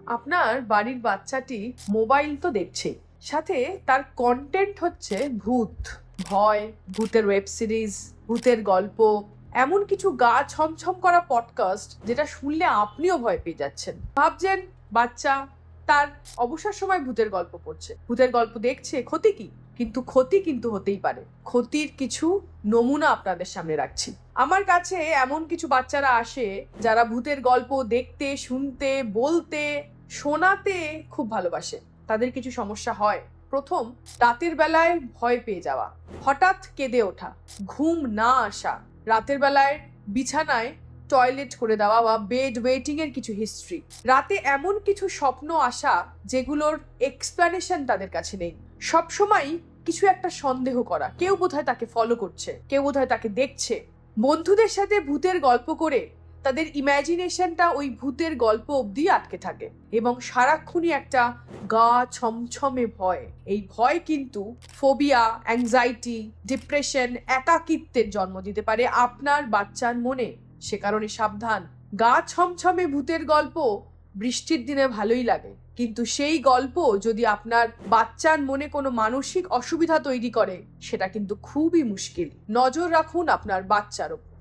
আপনার বাড়ির বাচ্চাটি মোবাইল তো দেখছে, সাথে তার কন্টেন্ট হচ্ছে ভূত, ভয়, ভূতের ওয়েব সিরিজ, ভূতের গল্প, এমন কিছু গা ছমছম করা পডকাস্ট যেটা শুনলে আপনিও ভয় পেয়ে যাচ্ছেন। ভাবছেন বাচ্চা তার অবসর সময় ভূতের গল্প পড়ছে, ভূতের গল্প দেখছে, ক্ষতি কি? কিন্তু ক্ষতি কিন্তু হতেই পারে। ক্ষতির কিছু নমুনা আপনাদের সামনে রাখছি। আমার কাছে এমন কিছু বাচ্চারা আসে যারা ভূতের গল্প দেখতে, শুনতে, বলতে, শোনাতে খুব ভালোবাসে। তাদের কিছু সমস্যা হয়। প্রথম, রাতের বেলায় ভয় পেয়ে যাওয়া, হঠাৎ কেঁদে ওঠা, ঘুম না আসা, রাতের বেলায় বিছানায় টয়লেট করে দেওয়া বা বেড ওয়েটিং এর কিছু হিস্ট্রি, রাতে এমন কিছু স্বপ্ন আসা যেগুলোর এক্সপ্লানেশন তাদের কাছে নেই, সবসময় কিছু একটা সন্দেহ করা, কেউ বোধহয় তাকে ফলো করছে, কেউ বোধহয় তাকে দেখছে। বন্ধুদের সাথে ভূতের গল্প করে তাদের ইমাজিনেশনটা ওই ভূতের গল্প অবধি আটকে থাকে এবং সারাক্ষণই একটা গা ছমছমে ভয়। এই ভয় কিন্তু ফোবিয়া, অ্যাংজাইটি, ডিপ্রেশন, একাকিত্বের জন্ম দিতে পারে আপনার বাচ্চার মনে। সে কারণে সাবধান। গা ছমছমে ভূতের গল্প বৃষ্টির দিনে ভালোই লাগে, কিন্তু সেই গল্প যদি আপনার বাচ্চার মনে কোনো মানসিক অসুবিধা তৈরি করে, সেটা কিন্তু খুবই মুশকিল। নজর রাখুন আপনার বাচ্চার উপর।